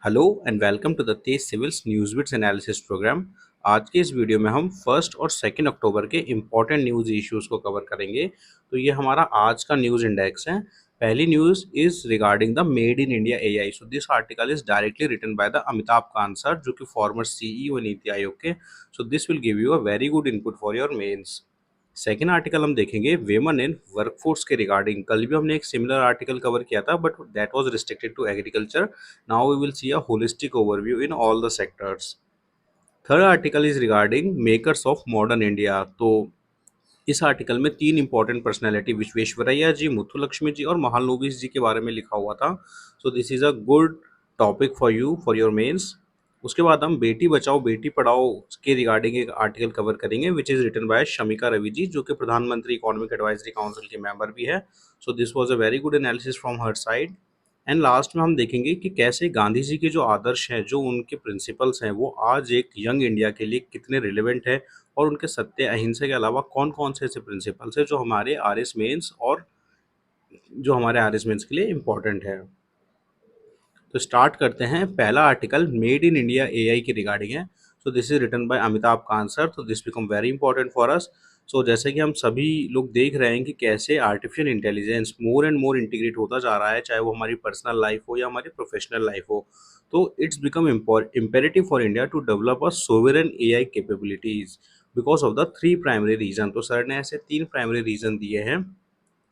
Hello and welcome to the Tej Civils news bits analysis programme. आज के इस video में हम 1 और 2 अक्टूबर के इम्पॉर्टेंट न्यूज़ इश्यूज़ को कवर करेंगे। तो ये हमारा आज का न्यूज़ इंडेक्स है। पहली news is regarding the made in India AI. So this article is directly written by the Amitabh Kant sir, जो कि फॉर्मर सीईओ नीति आयोग के। So this will give you a very good input for your mains. Second article हम देखेंगे वेमन इन workforce के regarding. कल भी हमने एक सिमिलर आर्टिकल कवर किया था, but that was restricted to agriculture. Now we will see a holistic overview in all the sectors. Third article is regarding makers of modern India. तो इस आर्टिकल में 3 इंपॉर्टेंट पर्सनैलिटी विश्वेश्वरैया जी, मुथुलक्ष्मी जी और महालनोबिस जी के बारे में लिखा हुआ था। So this is a good topic for you for your mains. उसके बाद हम बेटी बचाओ बेटी पढ़ाओ के रिगार्डिंग एक आर्टिकल कवर करेंगे which is written by Shamika Ravi ji, जो कि प्रधानमंत्री इकोनॉमिक एडवाइजरी काउंसिल के मेंबर भी है। So this was a very good analysis from her side. And last में हम देखेंगे कि कैसे गांधी जी के जो आदर्श हैं, जो उनके प्रिंसिपल्स हैं, वो आज एक यंग इंडिया के लिए कितने रिलेवेंट है, और उनके सत्य अहिंसा के अलावा कौन कौन से ऐसे प्रिंसिपल्स हैं जो हमारे आर एस मेंस के लिए इम्पोर्टेंट है। तो स्टार्ट करते हैं। पहला article made in India AI के रिगार्डिंग है। So this is written by Amitabh Kant sir. तो this become very important for us. So जैसे कि हम सभी लोग देख रहे हैं कि कैसे artificial intelligence more and more integrate होता जा रहा है, चाहे वो हमारी पर्सनल लाइफ हो या हमारी प्रोफेशनल लाइफ हो। तो it's become imperative for India to develop a sovereign AI capabilities because of the 3 primary reason. तो सर ने ऐसे 3 प्राइमरी रीजन दिए हैं।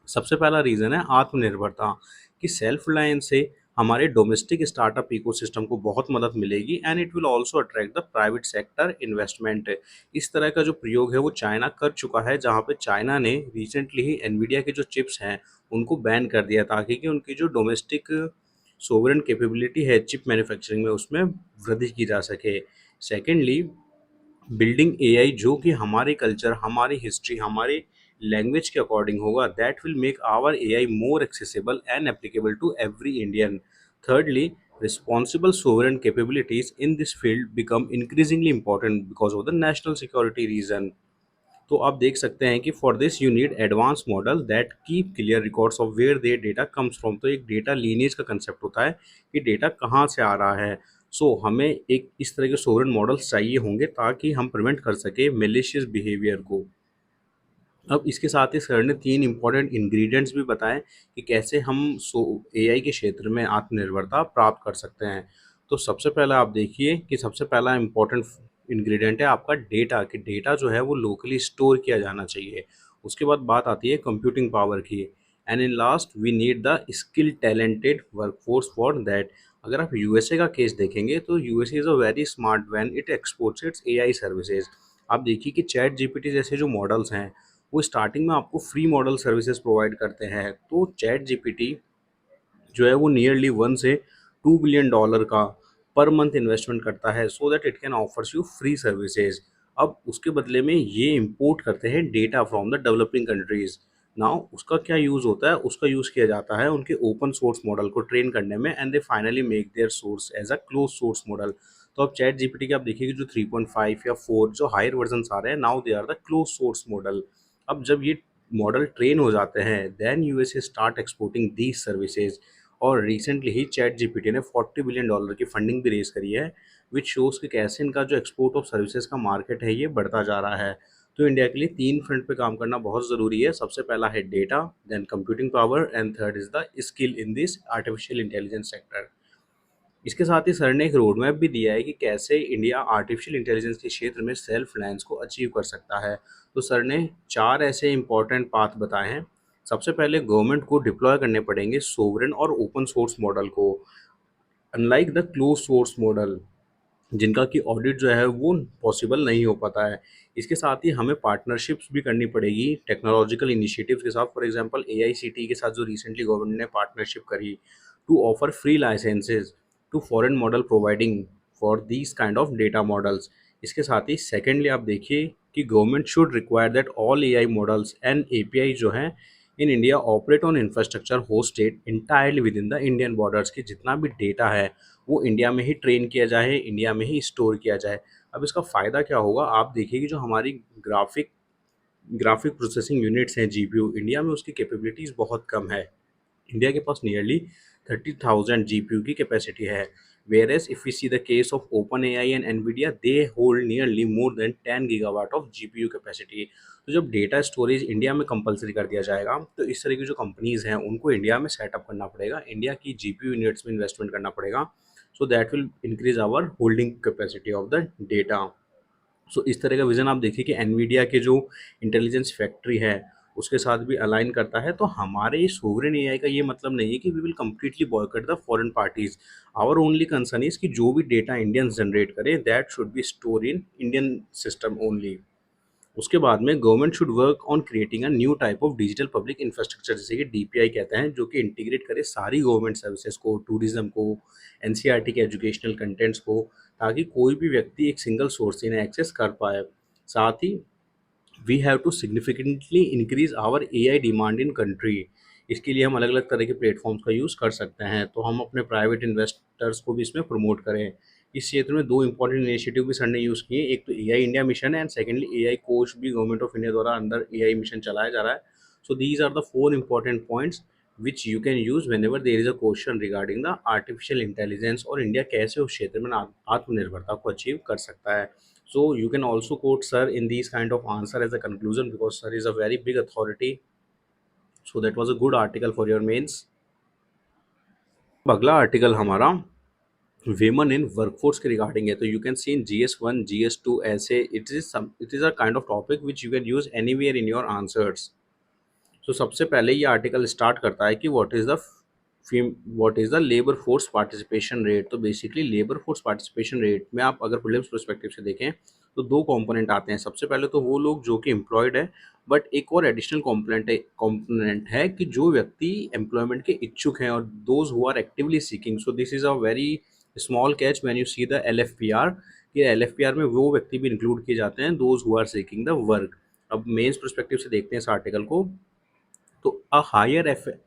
सबसे पहला रीज़न है आत्मनिर्भरता, कि सेल्फ रिलायंस से हमारे डोमेस्टिक स्टार्टअप इकोसिस्टम को बहुत मदद मिलेगी and it will also attract the private sector investment. इस तरह का जो प्रयोग है वो चाइना कर चुका है, जहाँ पे चाइना ने रिसेंटली ही एनवीडिया के जो चिप्स हैं उनको बैन कर दिया, ताकि कि उनकी जो डोमेस्टिक सोवरेन कैपेबिलिटी है चिप मैन्युफैक्चरिंग में, उसमें वृद्धि की जा सके। सेकेंडली, बिल्डिंग एआई जो कि हमारे कल्चर, हमारी हिस्ट्री, हमारे लैंग्वेज के अकॉर्डिंग होगा, that will make our AI more accessible and applicable to every Indian. Thirdly, responsible sovereign capabilities in this field become increasingly important because of the national security reason. तो आप देख सकते हैं कि for this you need advance model that keep clear records of where the data comes from. तो एक data lineage का concept होता है कि डेटा कहाँ से आ रहा है। सो हमें एक इस तरह के सोवरेन मॉडल्स चाहिए होंगे ताकि हम प्रिवेंट कर सके मेलिशियस बिहेवियर को। अब इसके साथ ही सर ने 3 इंपॉर्टेंट इंग्रेडिएंट्स भी बताएं कि कैसे हम एआई के क्षेत्र में आत्मनिर्भरता प्राप्त कर सकते हैं। तो सबसे पहला आप देखिए कि सबसे पहला इम्पॉर्टेंट इंग्रेडिएंट है आपका डेटा, कि डेटा जो है वो लोकली स्टोर किया जाना चाहिए। उसके बाद बात आती है कंप्यूटिंग पावर की। And in last we need the skill talented workforce for that. अगर आप यूएसए का केस देखेंगे तो USA is a very smart when it exports its AI services. आप देखिए कि चैट जीपीटी जैसे जो मॉडल्स हैं वो स्टार्टिंग में आपको फ्री मॉडल सर्विसेज प्रोवाइड करते हैं। तो चैट जीपीटी जो है वो नियरली 1 से 2 बिलियन डॉलर का पर मंथ इन्वेस्टमेंट करता है so that it can offers you free services. अब उसके बदले में ये इंपोर्ट करते हैं data from the developing countries. Now उसका क्या यूज़ होता है, उसका यूज़ किया जाता है उनके ओपन सोर्स मॉडल को ट्रेन करने में, and they finally make their source as a close source model. तो अब चैट जीपीटी के आप देखिए कि जो 3.5 या 4 जो हायर वर्जन आ रहे हैं, now they are the close source model. अब जब ये मॉडल ट्रेन हो जाते हैं then USA start exporting these services. और रिसेंटली ही चैट जीपीटी ने $40 बिलियन की फंडिंग भी रेज करी है, विच शोज़ कि कैसे इनका जो एक्सपोर्ट ऑफ सर्विसेज का मार्केट है ये बढ़ता जा रहा है। तो इंडिया के लिए 3 फ्रंट पे काम करना बहुत ज़रूरी है। सबसे पहला है data, then computing power, and third is the skill in this artificial intelligence sector. इसके साथ ही सर ने एक रोड मैप भी दिया है कि कैसे इंडिया आर्टिफिशियल इंटेलिजेंस के क्षेत्र में सेल्फ रिलायंस को अचीव कर सकता है। तो सर ने 4 ऐसे इंपॉर्टेंट पाथ बताए हैं। सबसे पहले गवर्नमेंट को डिप्लॉय करने पड़ेंगे सोवरेन और ओपन सोर्स मॉडल को, unlike the close source model जिनका कि ऑडिट जो है वो पॉसिबल नहीं हो पाता है। इसके साथ ही हमें पार्टनरशिप्स भी करनी पड़ेगी टेक्नोलॉजिकल इनिशिएटिव्स के साथ। फॉर एग्जांपल एआईसीटी के साथ जो रिसेंटली गवर्नमेंट ने पार्टनरशिप करी to offer free licences to foreign model providing for these kind of data models. इसके साथ ही सेकेंडली आप देखिए कि government should require that all AI models and API जो हैं in India operate on infrastructure hosted entirely within the Indian borders, की जितना भी डेटा है वो इंडिया में ही ट्रेन किया जाए, इंडिया में ही स्टोर किया जाए। अब इसका फ़ायदा क्या होगा, आप देखिए कि जो हमारी ग्राफिक ग्राफिक प्रोसेसिंग यूनिट्स हैं जीपीयू, इंडिया में उसकी कैपेबिलिटीज़ बहुत कम है। इंडिया के पास नियरली 30,000 जीपीयू की कैपेसिटी है। Whereas if we see the case of OpenAI and NVIDIA, they hold nearly more than 10 gigawatt of GPU capacity. तो जब डेटा स्टोरेज इंडिया में कंपलसरी कर दिया जाएगा तो इस तरह की जो कंपनीज हैं उनको इंडिया में सेटअप करना पड़ेगा, इंडिया की जीपीयू यूनिट्स में इन्वेस्टमेंट करना पड़ेगा। So that will increase our holding capacity of the data. So इस तरह का विजन आप देखिए कि एनवीडिया के जो इंटेलिजेंस फैक्ट्री है उसके साथ भी अलाइन करता है। तो हमारे सोवरेन एआई का ये मतलब नहीं है कि we will completely boycott the foreign parties. Our only concern is कि जो भी डेटा इंडियंस जनरेट करें that should be store in Indian system only. उसके बाद में government should work on creating a new type of digital public infrastructure, जैसे कि DPI कहते हैं, जो कि इंटीग्रेट करे सारी गवर्नमेंट सर्विसेज को, टूरिज्म को, एनसीईआरटी के एजुकेशनल कंटेंट्स को, ताकि कोई भी व्यक्ति एक सिंगल सोर्स से इन्हें एक्सेस कर पाए। साथ ही we have to significantly increase our AI demand in country. इसके लिए हम अलग अलग तरह के प्लेटफॉर्म्स का यूज़ कर सकते हैं। तो हम अपने प्राइवेट इन्वेस्टर्स को भी इसमें प्रमोट करें। इस क्षेत्र में दो इंपॉर्टेंट इनिशिएटिव भी सर ने यूज़ किए, एक तो एआई इंडिया मिशन है एंड सेकेंडली एआई कोच भी गवर्नमेंट ऑफ इंडिया द्वारा अंडर एआई मिशन चलाया जा रहा है। So these are the four important points which you can use whenever there is a question regarding the artificial intelligence और India कैसे उस क्षेत्र में आत्मनिर्भरता को अचीव कर सकता है। So you can also quote sir in these kind of answer as a conclusion because sir is a very big authority. So that was a good article for your mains. अब अगला article हमारा वेमन इन workforce के regarding है। तो you can see in GS1 GS2 ऐसे it is a kind of topic which you can use anywhere in your answers. तो सबसे पहले ये आर्टिकल स्टार्ट करता है कि what is the labour force participation rate. तो basically labour force participation rate में आप अगर प्रीलिम्स पर्सपेक्टिव से देखें तो दो कंपोनेंट आते हैं। सबसे पहले तो वो लोग जो कि एम्प्लॉयड है, बट एक और एडिशनल कंपोनेंट है कि जो व्यक्ति एम्प्लॉयमेंट के इच्छुक हैं और those who are actively seeking. So this is a very small catch when you see the LFPR, कि LFPR में वो व्यक्ति भी इंक्लूड किए जाते हैं those who are seeking the work. अब मेंस पर्सपेक्टिव से देखते हैं इस आर्टिकल को। तो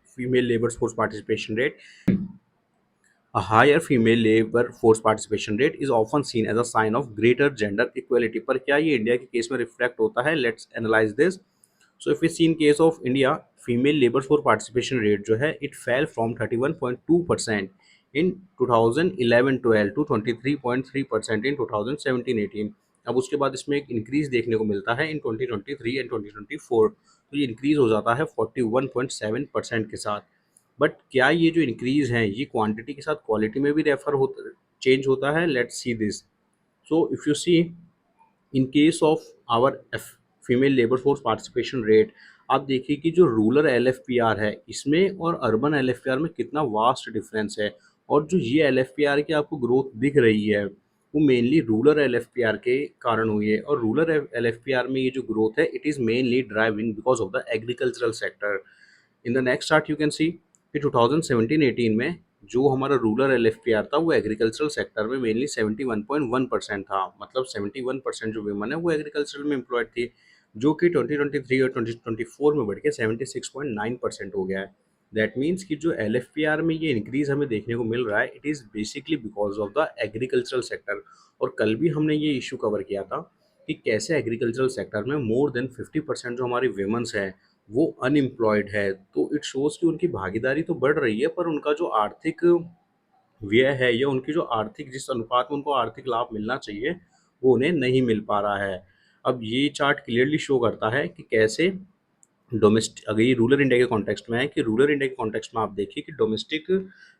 female labour force participation rate A higher female labor force participation rate is often seen as a sign of greater gender equality। पर क्या ये इंडिया के केस में रिफ्लेक्ट होता है? Let's analyse this. So if we see in case of India, female labour force participation rate जो है it fell from 31.2% in 2011-12 to 23.3% in 2017-18। अब उसके बाद इसमें एक इंक्रीज देखने को मिलता है इन 2023 एंड 2024। तो ये इंक्रीज हो जाता है 41.7% के साथ। बट क्या ये जो इंक्रीज है ये क्वांटिटी के साथ क्वालिटी में भी रेफर होता चेंज होता है? Let's see this. So if you see in case of our female labour force participation rate, आप देखिए कि जो रूरल LFPR है इसमें और अर्बन LFPR में कितना वास्ट डिफरेंस है। और जो ये LFPR की आपको ग्रोथ दिख रही है वो मेनली रूरल LFPR के कारण हुई है। और रूरल LFPR में ये जो ग्रोथ है it is mainly driving because of the agricultural sector. In the next chart you can see कि 2017-18 में जो हमारा रूरल LFPR था वो एग्रीकल्चरल सेक्टर में मेनली 71.1% था। मतलब 71% जो वीमन है वो एग्रीकल्चरल में एम्प्लॉयड थी, जो कि 2023 और 2024 में बढ़ के 76.9% हो गया है। दैट मीन्स कि जो LFPR में ये इंक्रीज हमें देखने को मिल रहा है it is basically because of the agricultural sector. और कल भी हमने ये इशू कवर किया था कि कैसे एग्रीकल्चरल सेक्टर में मोर देन 50% जो हमारी वीमेंस हैं वो अनएम्प्लॉयड है। तो इट शोज़ कि उनकी भागीदारी तो बढ़ रही है पर उनका जो आर्थिक व्यय है या उनकी जो आर्थिक जिस अनुपात में उनको आर्थिक लाभ मिलना चाहिए वो उन्हें नहीं मिल पा रहा है। अब ये चार्ट क्लियरली शो करता है कि कैसे डोमेस्टिक, अगर ये रूरल इंडिया के कॉन्टेक्स्ट में है, कि रूरल इंडिया के कॉन्टेक्स्ट में आप देखिए कि डोमेस्टिक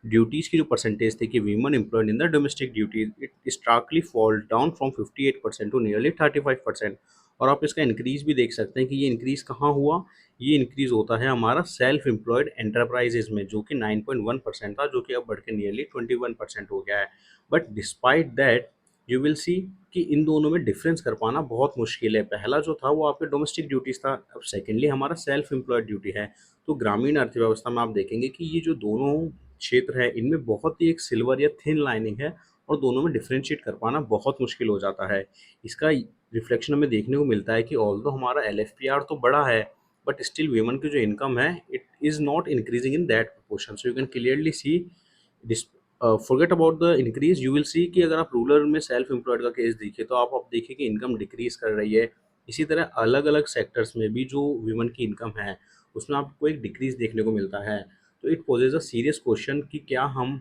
ड्यूटीज़ की जो परसेंटेज थी कि women employed in the domestic duties it starkly fall down from 58% to nearly 35%। और आप इसका इंक्रीज भी देख सकते हैं कि ये इंक्रीज कहाँ हुआ। ये इंक्रीज होता है हमारा सेल्फ एम्प्लॉयड एंटरप्राइजेज में, जो कि 9.1% था, जो कि अब बढ़ के नियरली 21% हो गया है। But despite that you will see कि इन दोनों में डिफरेंस कर पाना बहुत मुश्किल है। पहला जो था वो आपके डोमेस्टिक ड्यूटीज़ था, अब सेकेंडली हमारा सेल्फ एम्प्लॉयड ड्यूटी है। तो ग्रामीण अर्थव्यवस्था में आप देखेंगे कि ये जो दोनों क्षेत्र है इनमें बहुत ही एक सिल्वर या थिन लाइनिंग है और दोनों में डिफ्रेंशिएट कर पाना बहुत मुश्किल हो जाता है। इसका रिफ्लेक्शन हमें देखने को मिलता है कि ऑल्दो हमारा LFPR तो बड़ा है बट स्टिल वीमन की जो इनकम है it is not increasing in that proportion. So you can clearly see forget about the increase, you will see कि अगर आप रूरल में सेल्फ एम्प्लॉयड का केस देखिए तो आप देखिए कि इनकम डिक्रीज कर रही है। इसी तरह अलग अलग सेक्टर्स में भी जो वीमन की इनकम है उसमें आपको एक डिक्रीज देखने को मिलता है। तो it possess a serious question कि क्या हम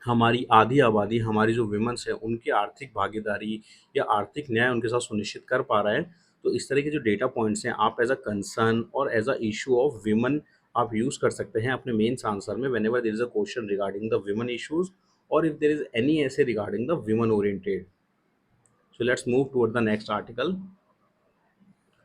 हमारी आधी आबादी, हमारी जो विमेन्स है, उनकी आर्थिक भागीदारी या आर्थिक न्याय उनके साथ सुनिश्चित कर पा रहा है। तो इस तरह के जो डेटा पॉइंट्स हैं, आप एज अ कंसर्न और as a issue of women आप यूज़ कर सकते हैं अपने मेंस आंसर में whenever there is a question regarding the women issues, और इफ देयर इज एनी ऐसे regarding the women oriented. So let's move toward the next article.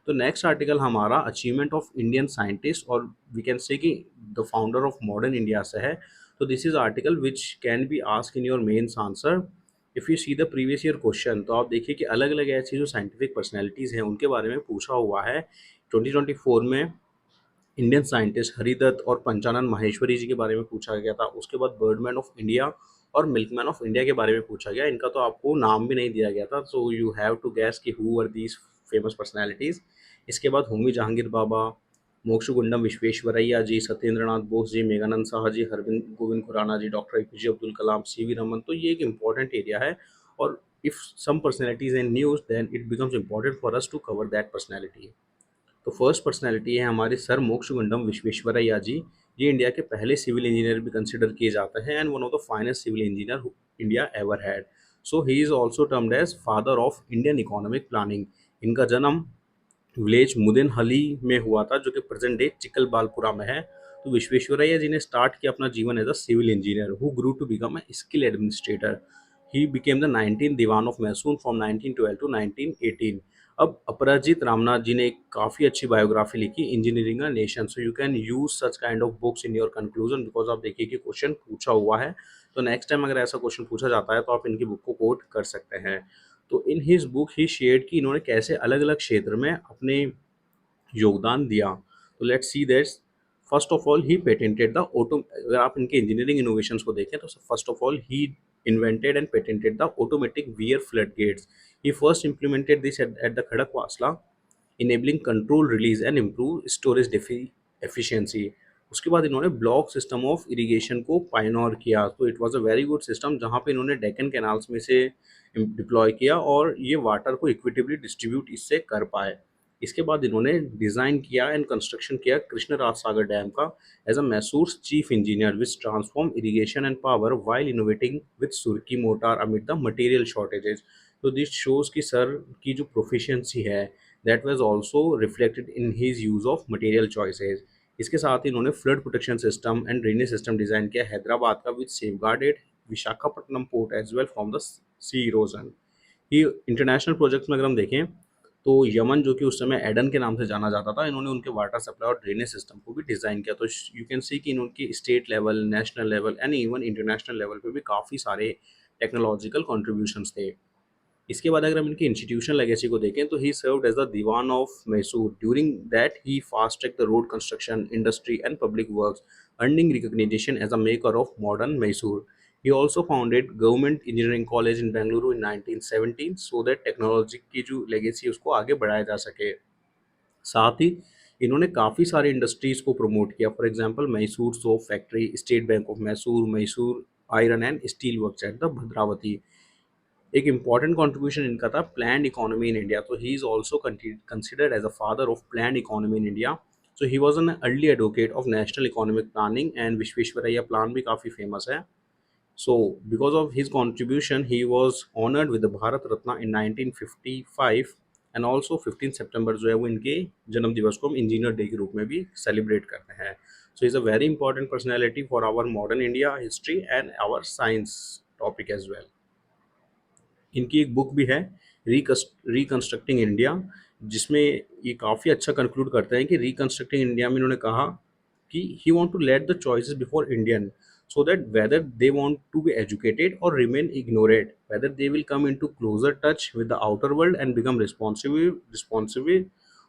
तो next article हमारा अचीवमेंट ऑफ इंडियन साइंटिस्ट, और we can say कि the founder of modern India से है। तो this is article which can be ask in your mains answer. If you see the previous year question, तो आप देखिए कि अलग अलग ऐसी जो साइंटिफिक पर्सनैलिटीज़ हैं उनके बारे में पूछा हुआ है। 2024 में इंडियन साइंटिस्ट हरिदत्त और पंचानन माहेश्वरी जी के बारे में पूछा गया था। उसके बाद बर्डमैन ऑफ इंडिया और मिल्कमैन ऑफ इंडिया के बारे में पूछा गया। इनका तो आपको नाम भी नहीं दिया गया था, so you have to guess कि who are these famous personalities. इसके बाद होमी जहांगीर बाबा, मोक्षगुंडम विश्वेश्वरैया जी, सत्येंद्रनाथ बोस जी, मेघानंद साहा जी, हरविंद Gobind Khorana ji, doctor APJ Abdul Kalam, CV Raman. तो ये एक इंपॉर्टेंट एरिया है, और if some personalities in news then it becomes important for us to cover that personality. तो फर्स्ट पर्सनैलिटी है हमारे सर मोक्षगुंडम विश्वेश्वरैया जी। ये इंडिया के पहले सिविल इंजीनियर भी कंसिडर किए जाते हैं, and one of the finest civil engineer India ever had. So he is also termed as father of Indian economic planning. इनका जन्म विलेज मुदेनहली में हुआ था, जो कि प्रेजेंट डे चिकलबालपुरा में है। तो विश्वेश्वरैया जी ने स्टार्ट किया अपना जीवन as a civil engineer who grew to become a skill administrator. He became the 19th दीवान ऑफ मैसूर फ्रॉम 1912 टू 1918। अब अपराजित रामनाथ जी ने एक काफ़ी अच्छी बायोग्राफी लिखी, engineering a nation. So you can use such kind of books in your conclusion, because आप देखिए कि क्वेश्चन पूछा हुआ है। तो नेक्स्ट टाइम अगर ऐसा क्वेश्चन पूछा जाता है तो आप इनकी बुक को कोट कर सकते हैं। तो in his book he shared कि इन्होंने कैसे अलग अलग क्षेत्र में अपने योगदान दिया। तो let's see that's. First of all he patented the auto, अगर आप इनके इंजीनियरिंग इनोवेशंस को देखें तो first of all he invented and patented the automatic weir floodgates. He first implemented this at the Khadakwasla, enabling control release and improve storage efficiency. उसके बाद इन्होंने block system of irrigation को पायनोर किया। तो it was a very good system, जहाँ पे इन्होंने Deccan canals में से डिप्लॉय किया और ये वाटर को इक्विटेबली डिस्ट्रीब्यूट इससे कर पाए। इसके बाद इन्होंने डिज़ाइन किया एंड कंस्ट्रक्शन किया कृष्णराज सागर डैम का as a Mysore chief engineer, which transform irrigation and power while innovating with surkhi mortar amid the material shortages. तो दिस शोज कि सर की जो प्रोफिशिएंसी है that was also reflected in his use of material choices. इसके साथ ही इन्होंने flood protection system and drainage system design किया हैदराबाद का, which safeguarded Visakhapatnam port as well from the sea erosion. ये इंटरनेशनल प्रोजेक्ट्स में अगर हम देखें तो यमन, जो कि उस समय एडन के नाम से जाना जाता था, इन्होंने उनके वाटर सप्लाई और ड्रेनेज सिस्टम को भी डिज़ाइन किया। तो यू कैन सी कि इनकी state level, national level and even international level पे भी काफ़ी सारे टेक्नोलॉजिकल कॉन्ट्रीब्यूशंस थे। इसके बाद अगर हम इनकी इंस्टीट्यूशनल लेगेसी को देखें तो he served as the Dewan of Mysore. During that he fast track the road construction industry and public works, earning recognition as a maker of modern Mysore. He also founded Government Engineering College in Bengaluru in 1917 so that technology की जो legacy उसको आगे बढ़ाया जा सके। साथ ही इन्होंने काफ़ी सारे इंडस्ट्रीज़ को प्रमोट किया। For example Mysore soap factory, state bank of Mysore, Mysore iron and steel works at the Bhadravati. एक इम्पॉर्टेंट कंट्रीब्यूशन इनका था प्लान इकोनॉमी इन इंडिया। तो he is also considered as a father of plan economy in India. So he was an early advocate of national economic planning, and Visvesvaraya plan भी काफ़ी famous है। So, because of his contribution, he was honored with the Bharat Ratna in 1955, and also 15 सितंबर जो है वो इनके जन्म दिवस को हम इंजीनियर डे के रूप में भी सेलिब्रेट करते हैं। So is a very important personality for our modern India history and our science topic as well. इनकी एक बुक भी है रिकंस्ट्रक्टिंग इंडिया, जिसमें ये काफ़ी अच्छा कंक्लूड करते हैं कि रिकंस्ट्रक्टिंग इंडिया में इन्होंने कहा कि he want to let the choices before Indian, so that whether they want to be educated or remain ignorant, whether they will come into closer touch with the outer world and become responsive,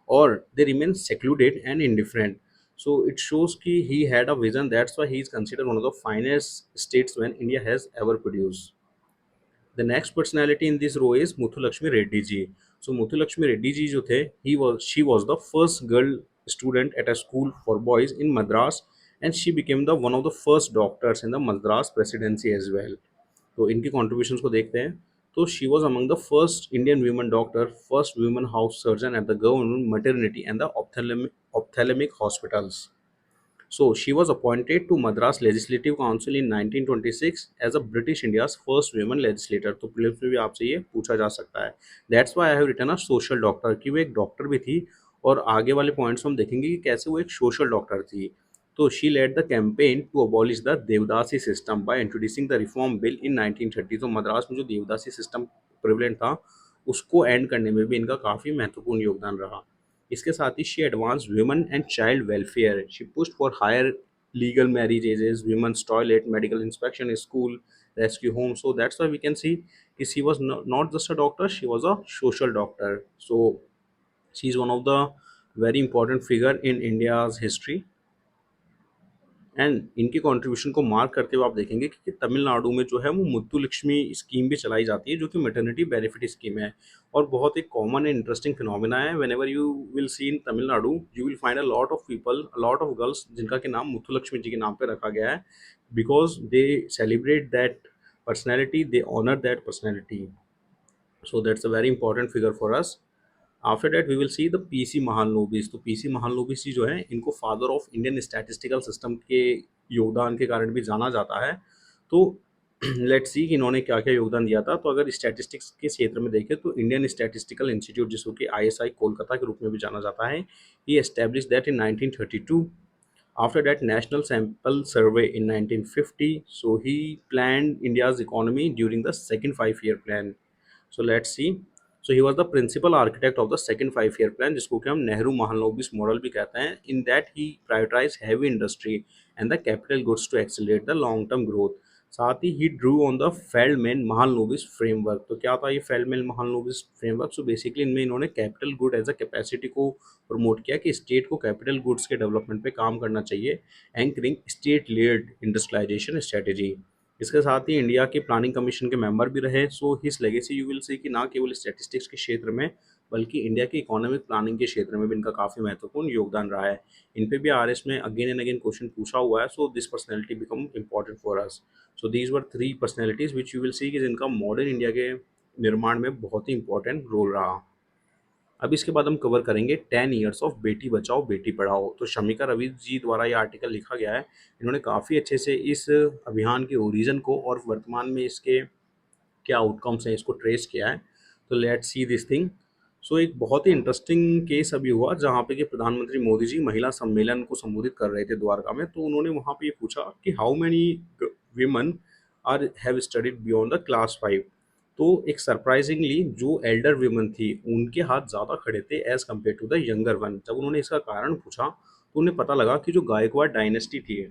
or they remain secluded and indifferent. So it shows कि he had a vision. That's why he is considered one of the finest statesmen India has ever produced. The next personality in this row is Muthulakshmi Reddy ji. So Muthulakshmi Reddy ji जो थे, she was the first girl student at a school for boys in Madras, and she became the one of the first doctors in the Madras presidency as well. तो इनकी contributions को देखते हैं। तो she was among the first Indian women doctor, first women house surgeon at the government maternity and the ophthalmic hospitals. So she was appointed to Madras Legislative Council in 1926 as a British India's first women legislator. तो prelims में भी आपसे ये पूछा जा सकता है. That's why I have written a social doctor कि वो एक डॉक्टर भी थी और आगे वाले पॉइंट्स हम देखेंगे कि कैसे वो एक सोशल डॉक्टर थी. तो she led the campaign to abolish the devadasi system by introducing the reform bill in 1930. तो मद्रास में जो देवदासी सिस्टम प्रिवलेंट था उसको एंड करने में भी इनका काफ़ी महत्वपूर्ण योगदान रहा. इसके साथ ही she advance women and child welfare. She pushed for higher legal marriage ages, women's toilet, medical inspection school, rescue home. So that's why we can see कि she was not just a doctor, she was a social doctor. So she is one of the very important figure in India's history. And इनके contribution को mark करते हुए आप देखेंगे कि तमिलनाडु में जो है वो मुत्तु लक्ष्मी स्कीम भी चलाई जाती है जो कि मैटरनिटी बेनिफिट स्कीम है और बहुत एक कॉमन एंड इंटरेस्टिंग फिनोमिना है. When ever you will C in Tamil Nadu you will find a lot of people, a lot of girls जिनका के नाम मुत्तु लक्ष्मी जी के नाम पे रखा गया है because they celebrate that personality, they honour that personality. So that's a very important figure for us. After that we will see the P C Mahalanobis. तो पीसी महालनोबिस जी जो है इनको father of Indian statistical system के योगदान के कारण भी जाना जाता है. तो लेट्स सी कि इन्होंने क्या क्या योगदान दिया था. तो अगर स्टैटिस्टिक्स के क्षेत्र में देखें तो इंडियन स्टैटिस्टिकल इंस्टीट्यूट जिसको कि आईएसआई कोलकाता के रूप में भी जाना जाता है, ये establish that in 1932. After that, National Sample Survey in 1950. So he planned India's economy during the second five-year plan. So let's see. So he was the principal architect of the second five-year plan, जिसको कि हम Nehru Mahalanobis model भी कहते हैं. In that he prioritized heavy industry and the capital goods to accelerate the long-term growth. साथ ही he drew on the Feldman Mahalanobis framework. तो क्या था ये Feldman Mahalanobis framework? So basically इनमें इन्होंने capital good as a capacity को प्रमोट किया कि स्टेट को कैपिटल गुड्स के डेवलपमेंट पे काम करना चाहिए, anchoring state led industrialization strategy. इसके साथ ही इंडिया के प्लानिंग कमीशन के मेंबर भी रहे. So his legacy you will see कि ना केवल स्टैटिस्टिक्स के क्षेत्र में बल्कि इंडिया की इकोनॉमिक प्लानिंग के क्षेत्र में भी इनका काफ़ी महत्वपूर्ण योगदान रहा है. इन पे भी आरएस में अगेन एंड अगेन क्वेश्चन पूछा हुआ है. So this personality become important for us. So these were three personalities which you will see कि जिनका मॉडर्न इंडिया के निर्माण में बहुत ही इंपॉर्टेंट रोल रहा. अब इसके बाद हम कवर करेंगे 10 ईयर्स ऑफ बेटी बचाओ बेटी पढ़ाओ. तो शमिका रवि जी द्वारा ये आर्टिकल लिखा गया है. इन्होंने काफ़ी अच्छे से इस अभियान के ओरिजिन को और वर्तमान में इसके क्या आउटकम्स हैं इसको ट्रेस किया है. तो लेट्स सी दिस थिंग. सो एक बहुत ही इंटरेस्टिंग केस अभी हुआ जहाँ पे कि प्रधानमंत्री मोदी जी महिला सम्मेलन को संबोधित कर रहे थे द्वारका में. तो उन्होंने वहाँ पे ये पूछा कि how many women are have studied beyond the class 5. तो एक सरप्राइजिंगली जो एल्डर वीमेन थी उनके हाथ ज़्यादा खड़े थे as compare to the younger one. जब उन्होंने इसका कारण पूछा तो उन्हें पता लगा कि जो गायकवाड़ डायनेस्टी थी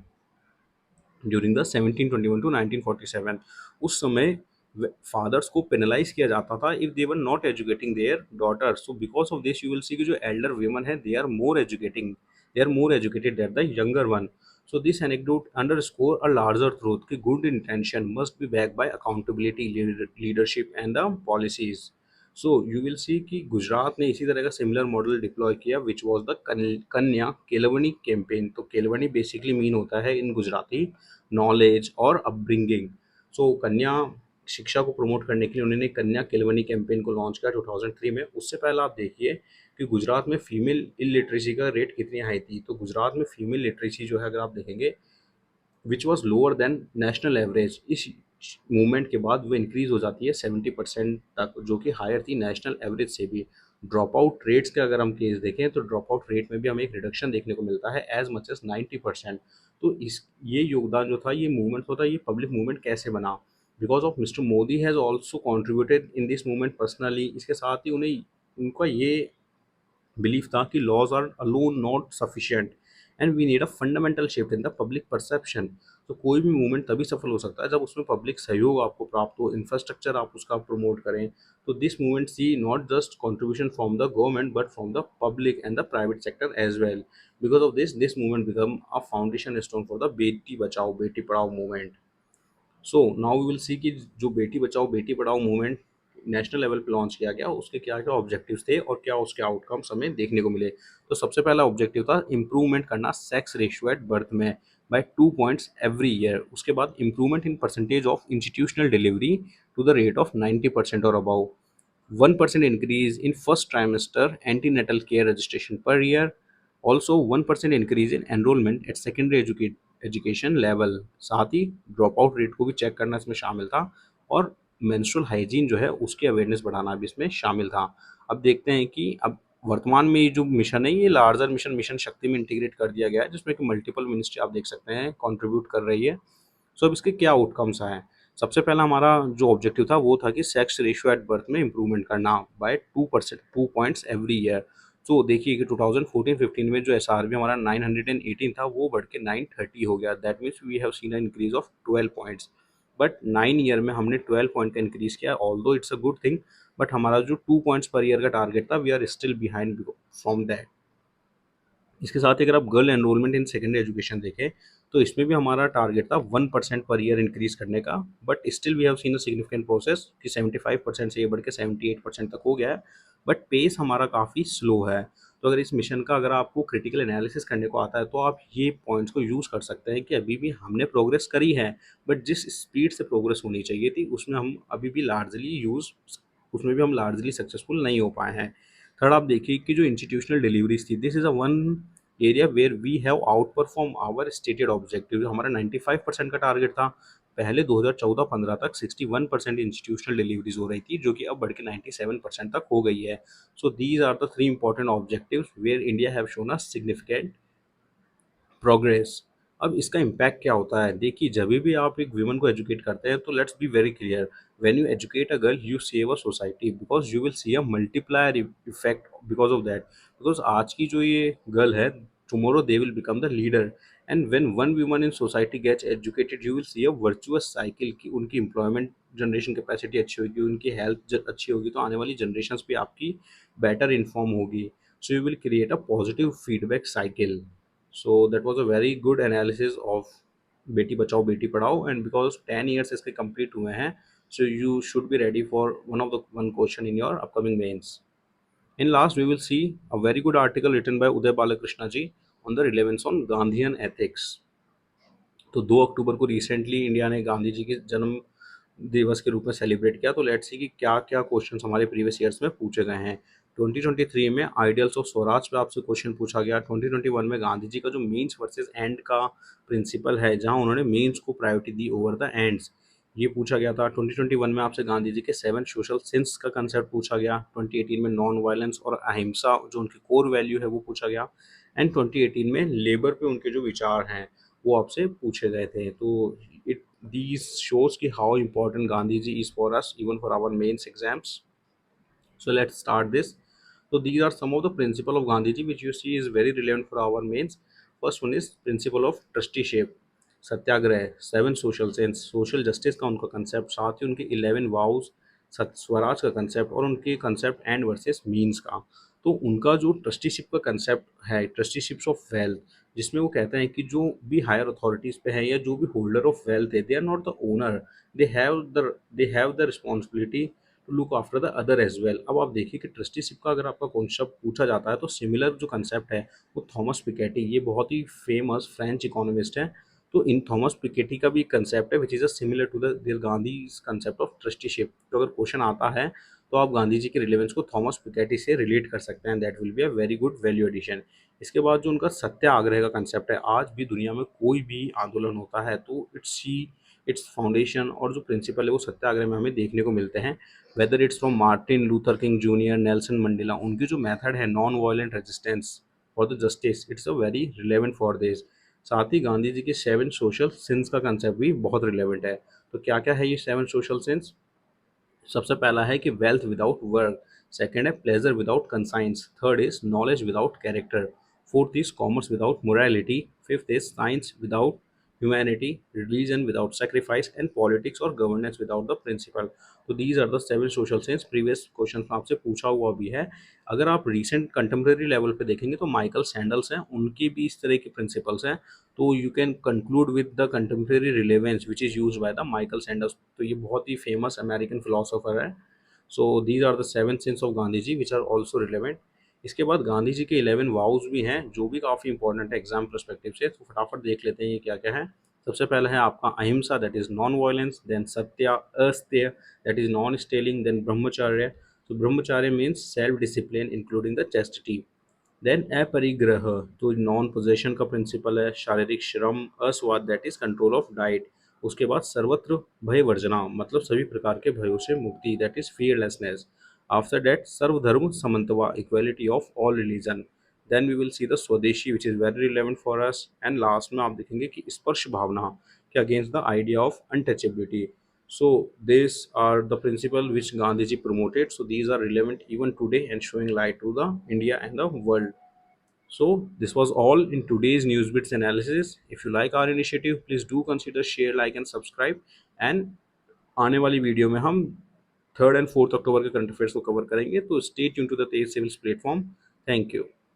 ड्यूरिंग द 1721 टू 1947 उस समय फादर्स को पेनलाइज किया जाता था if they were not educating their daughters. So because of this you will see कि जो एल्डर वीमेन है they are more educating, they are more educated that the younger one. So this anecdote underscore a larger truth कि good intention must be back by accountability, leadership and the policies. So you will see कि गुजरात ने इसी तरह का similar model deploy किया which was the कन्या केलवनी campaign. तो केलवनी basically mean होता है इन गुजराती नॉलेज और अपब्रिंगिंग. सो कन्या शिक्षा को प्रमोट करने के लिए उन्होंने कन्या केलवनी कैंपेन को लॉन्च किया 2003 में. उससे पहले आप देखिए कि गुजरात में फीमेल इलिटरेसी का रेट कितनी हाई थी. तो गुजरात में फीमेल लिटरेसी जो है अगर आप देखेंगे which was lower than national average, इस मूवमेंट के बाद वो इंक्रीज हो जाती है 70% तक जो कि हायर थी नेशनल एवरेज से भी. ड्रॉप आउट रेट्स के अगर हम केस देखें तो ड्रॉप आउट रेट में भी हमें एक रिडक्शन देखने को मिलता है एज मच एज 90%. तो इस ये योगदान जो था ये मूवमेंट होता है, ये पब्लिक मूवमेंट कैसे बना because of mister Modi has also contributed in this movement personally. इसके साथ ही उन्हें उनका ये बिलीफ था कि laws are alone not sufficient and we need a fundamental shift in the public perception. तो कोई भी मूवमेंट तभी सफल हो सकता है जब उसमें पब्लिक सहयोग आपको प्राप्त हो, इंफ्रास्ट्रक्चर आप उसका प्रमोट करें. तो this movement see not just contribution from the government but from the public and the private sector as well. Because of this movement become a foundation stone for the Beti Bachao Beti Padhao movement. So now we will see कि जो Beti Bachao Beti Padhao movement national level पे launch किया गया उसके क्या क्या objectives थे और क्या उसके आउटकम्स हमें देखने को मिले. तो सबसे पहला ऑब्जेक्टिव था इम्प्रूवमेंट करना सेक्स रेशियो एट बर्थ में बाय 2 पॉइंट्स एवरी ईयर. उसके बाद improvement in percentage of institutional delivery to the rate of 90% और above. 1% increase in first trimester antenatal care registration per year. Also 1% increase in enrolment at secondary education level, साथ ही drop out rate को भी check करना इसमें शामिल था, और मेंस्ट्रुअल हाइजीन जो है उसकी अवेयरनेस बढ़ाना भी इसमें शामिल था। अब देखते हैं कि अब वर्तमान में ये जो मिशन है, ये लार्जर मिशन मिशन शक्ति में इंटीग्रेट कर दिया गया है, जिसमें कि मल्टीपल मिनिस्ट्री आप देख सकते हैं कंट्रीब्यूट कर रही है। सो अब इसके क्या आउटकम्स आए। सबसे पहला हमारा जो ऑब्जेक्टिव था वो था कि सेक्स रेशियो एट बर्थ में इंप्रूवमेंट करना बाय 2%, 2 पॉइंट्स एवरी ईयर। तो देखिए कि 2014-15 में जो एसआरबी हमारा 918 था वो बढ़ के 930 हो गया, that means we have seen a increase of 12 points. But 9 year में हमने 12 पॉइंट का इंक्रीज किया, although it's a good thing, but हमारा जो 2 पॉइंट्स पर ईयर का टारगेट था we are still behind from that. इसके साथ ही अगर आप girl enrolment in secondary education देखें तो इसमें भी हमारा टारगेट था 1% पर ईयर इंक्रीज करने का, but still we have seen a significant process कि 75% से ये बढ़ के 78% तक हो गया है, बट पेस हमारा काफ़ी स्लो है। तो अगर इस मिशन का अगर आपको क्रिटिकल एनालिसिस करने को आता है तो आप ये पॉइंट्स को यूज़ कर सकते हैं कि अभी भी हमने प्रोग्रेस करी है, बट जिस स्पीड से प्रोग्रेस होनी चाहिए थी उसमें भी हम लार्जली सक्सेसफुल नहीं हो पाए हैं। थर्ड आप देखिए कि जो इंस्टीट्यूशनल डिलीवरीज थी, this is a one area where we have outperform our stated objective. हमारा 95% का टारगेट था, पहले 2014-15 तक 61% इंस्टीट्यूशनल डिलीवरीज हो रही थी, जो कि अब बढ़ के 97% तक हो गई है। So these are the 3 important objectives where India have shown a significant progress. अब इसका इम्पैक्ट क्या होता है, देखिए जब भी आप एक वुमन को एजुकेट करते हैं तो let's be very clear, when you educate a girl you save a society, because you will see a multiplier effect because of that. Because आज की जो ये गर्ल है, tomorrow they will become the leader, and when one woman in society gets educated you will see a virtuous cycle कि उनकी employment generation capacity अच्छी होगी, उनकी हेल्थ अच्छी होगी, तो आने वाली जनरेशन्स भी आपकी बेटर इन्फॉर्म होगी। So you will create a positive feedback cycle. So that was a very good analysis of बेटी बचाओ बेटी पढ़ाओ, and because 10 years इसके complete हुए हैं, so you should be ready for one question in your upcoming mains. In last we will see a very good article written by Uday Balakrishna ji on the relevance on Gandhian ethics. तो 2 अक्टूबर को recently India ने गांधी जी के जन्म दिवस के रूप में celebrate किया, तो लेट्स सी कि क्या क्या क्वेश्चंस हमारे प्रीवियस ईयर्स में पूछे गए हैं। 2023 में आइडियल्स ऑफ स्वराज पे आपसे क्वेश्चन पूछा गया। 2021 में गांधी जी का जो मीन्स वर्सेस एंड का प्रिंसिपल है, जहां उन्होंने मीन्स को priority the over the ends, ये पूछा गया था। 2021 में आपसे गांधी जी के 7 सोशल सिंस का कंसेप्ट पूछा गया। 2018 में नॉन वायलेंस और अहिंसा जो उनकी कोर वैल्यू है वो पूछा गया, एंड 2018 में लेबर पे उनके जो विचार हैं वो आपसे पूछे गए थे। तो it these shows ki how important Gandhi ji is for us even for our mains exams. So let's start this. So these are some of the principle of Gandhi ji which you see is very relevant for our mains. First one is principle of trusteeship, Satyagraha, 7 social sense, social justice का उनका concept, साथ ही उनके 11 vows, Swaraj का concept, और उनके concept and versus means का। तो उनका जो ट्रस्टीशिप का कंसेप्ट है, ट्रस्टीशिप्स ऑफ वेल्थ, जिसमें वो कहते हैं कि जो भी हायर अथॉरिटीज़ पे है या जो भी होल्डर ऑफ वेल्थ है, they are not the owner, they have the responsibility to look after the other as well. अब आप देखिए कि ट्रस्टीशिप का अगर आपका कॉन्सेप्ट पूछा जाता है तो सिमिलर जो कंसेप्ट है वो थॉमस पिकेटी, ये बहुत ही फेमस फ्रेंच इकोनॉमिस्ट हैं, तो इन थॉमस पिकेटी का भी कंसेप्ट है which is a similar to the their Gandhi concept of trusteeship. तो अगर क्वेश्चन आता है तो आप गांधी जी के रिलेवेंस को थॉमस पिकेटी से रिलेट कर सकते हैं, that will be a very good value addition. इसके बाद जो उनका सत्याग्रह का कंसेप्ट है, आज भी दुनिया में कोई भी आंदोलन होता है तो इट्स फाउंडेशन और जो प्रिंसिपल है वो सत्याग्रह में हमें देखने को मिलते हैं। Whether it's from Martin Luther king junior, Nelson Mandela, उनकी जो मेथड है non violent resistance for the justice, it's a very relevant for this. साथ ही गांधी जी के 7 सोशल सिंस का कंसेप्ट भी बहुत रिलेवेंट है। तो क्या क्या है ये 7 सोशल सिंस। सबसे पहला है कि वेल्थ विदाउट वर्क, सेकंड है pleasure without conscience, third is knowledge without character, fourth is commerce without morality, fifth is science without humanity, religion without sacrifice, and politics और गवर्नेंस विदाउट द प्रिंसिपल। तो these are the 7 social science, previous question में आपसे पूछा हुआ भी है। अगर आप रिसेंट कंटेम्प्रेरी लेवल पे देखेंगे तो माइकल सैंडल्स हैं, उनकी भी इस तरह के प्रिंसिपल्स हैं। तो you can conclude with the contemporary relevance which is use by the Michael Sandel's, तो ये बहुत ही फेमस अमेरिकन फिलोसोफर है। So these are the 7 sins of Gandhi ji which are also relevant. इसके बाद गांधी जी के 11 वाउज भी हैं जो भी काफ़ी इंपॉर्टेंट है एग्जाम परस्पेक्टिव से, तो फटाफट देख लेते हैं ये क्या क्या है। सबसे पहला है आपका ahimsa, that is non violence, then satya asteya, that is non stealing, then brahmacharya. तो brahmacharya means self discipline including the chastity, then aparigraha, तो नॉन पोजेशन का प्रिंसिपल है। शारीरिक श्रम, aswad that is control of diet. उसके बाद सर्वत्र भय वर्जना, मतलब सभी प्रकार के भयों से मुक्ति, that is fearlessness. After that sarvadharma samanvaya, equality of all religion. Then we will see the swadeshi which is very relevant for us. And last में आप देखेंगे कि स्पर्श भावना के against the idea of untouchability. So these are the principle which Gandhiji promoted. So these are relevant even today and showing light to the India and the world. So this was all in today's Newsbits analysis. If you like our initiative, please do consider share, like and subscribe. And आने वाली video में हम 3rd and 4th अक्टूबर के current affairs को cover करेंगे, तो stay tune to the Tej civils platform. Thank you.